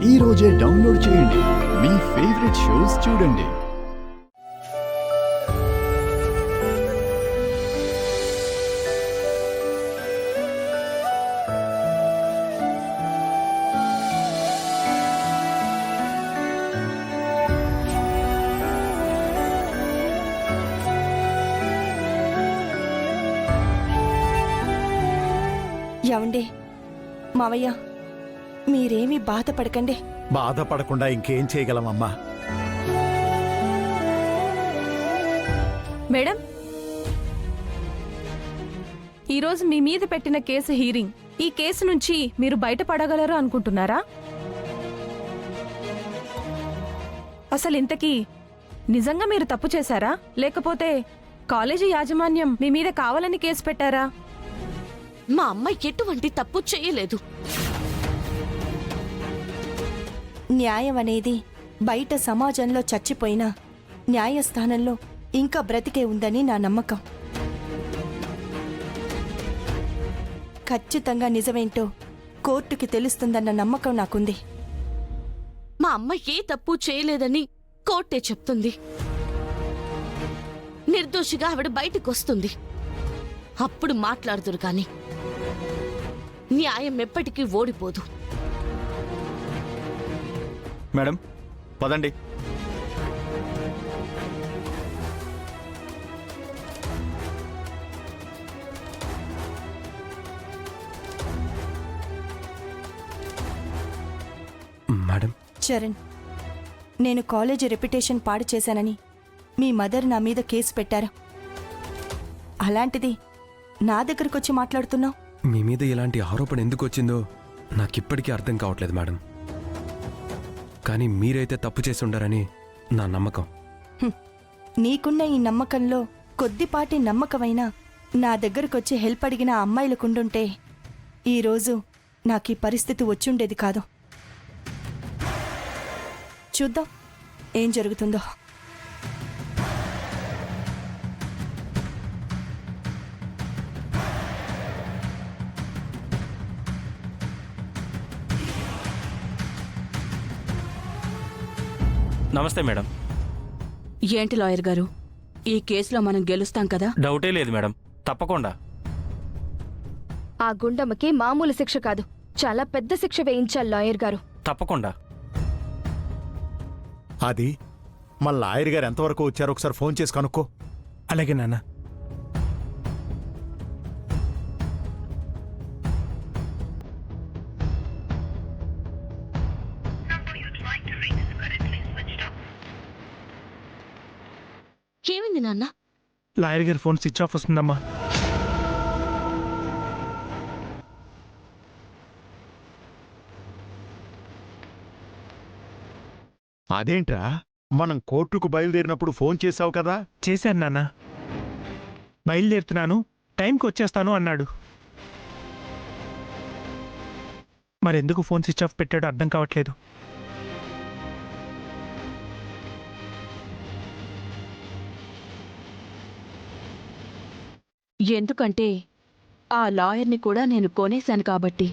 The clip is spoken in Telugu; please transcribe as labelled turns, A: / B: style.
A: ఈ రోజే డౌన్లోడ్ చేయండి. మీ ఫేవరెట్ షోస్ చూడండి.
B: ఏమండి మావయ్య, మీరేమీ బాధపడకండి.
C: బాధపడకుండా ఇంకేం చేయగలమమ్మా?
D: మేడం, ఈరోజు మీ మీద పెట్టిన కేసు హీరింగ్. ఈ కేసు నుంచి మీరు బయటపడగలరు అనుకుంటున్నారా? అసలు ఇంతకీ నిజంగా మీరు తప్పు చేశారా, లేకపోతే కాలేజీ యాజమాన్యం మీ మీద కావాలని కేసు పెట్టారా?
E: మా అమ్మ ఎటువంటి తప్పు చేయలేదు.
B: న్యాయం అనేది బయట సమాజంలో చచ్చిపోయినా న్యాయస్థానంలో ఇంకా బ్రతికే ఉందని నా నమ్మకం. ఖచ్చితంగా నిజమేంటో కోర్టుకి తెలుస్తుందన్న నమ్మకం నాకుంది.
E: మా అమ్మ ఏ తప్పు చేయలేదని కోర్టే చెప్తుంది. నిర్దోషిగా ఆవిడ బయటకొస్తుంది. అప్పుడు మాట్లాడుతురు కాని న్యాయం ఎప్పటికీ ఓడిపోదు.
F: మేడం పదండి.
G: మేడం,
B: చరణ్, నేను కాలేజీ రెప్యుటేషన్ పాడు చేశానని మీ మదర్ నా మీద కేసు పెట్టారు. అలాంటిది నా దగ్గరకొచ్చి మాట్లాడుతున్నావు.
G: మీ మీద ఇలాంటి ఆరోపణ ఎందుకు వచ్చిందో నాకిప్పటికీ అర్థం కావట్లేదు మేడం. కానీ మీరైతే తప్పు చేసి ఉండరని నా నమ్మకం.
B: నీకున్న ఈ నమ్మకంలో కొద్దిపాటి నమ్మకమైనా నా దగ్గరకొచ్చి హెల్ప్ అడిగిన అమ్మాయిలకుండుంటే ఈరోజు నాకీ పరిస్థితి వచ్చుండేది కాదు. చూద్దాం ఏం జరుగుతుందో.
H: నమస్తే మేడం.
E: ఏంటి లాయర్ గారు, ఈ కేసులో మనం గెలుస్తాం కదా?
H: డౌటే లేదు మేడం, తప్పకుండా.
I: ఆ గుండమ్మకి మామూలు శిక్ష కాదు, చాలా పెద్ద శిక్ష వేయించాలి లాయర్ గారు.
H: తప్పకుండా.
C: అది మా లాయర్ గారు ఎంతవరకు వచ్చారో ఒకసారి ఫోన్ చేసి కనుక్కో.
G: అలాగే నాన్న.
E: ఏమైంది నాన్న?
J: లాయర్ గారి ఫోన్ స్విచ్ ఆఫ్ వస్తుందమ్మా.
C: అదేంట్రా, మనం కోర్టుకు బయలుదేరినప్పుడు ఫోన్ చేశావు కదా?
J: చేశాను నాన్న. బయలుదేరుతున్నాను, టైంకి వచ్చేస్తాను అన్నాడు. మరెందుకు ఫోన్ స్విచ్ ఆఫ్ పెట్టాడో అర్థం కావట్లేదు.
E: ఎందుకంటే ఆ లాయర్ని కూడా నేను కొనేశాను కాబట్టి.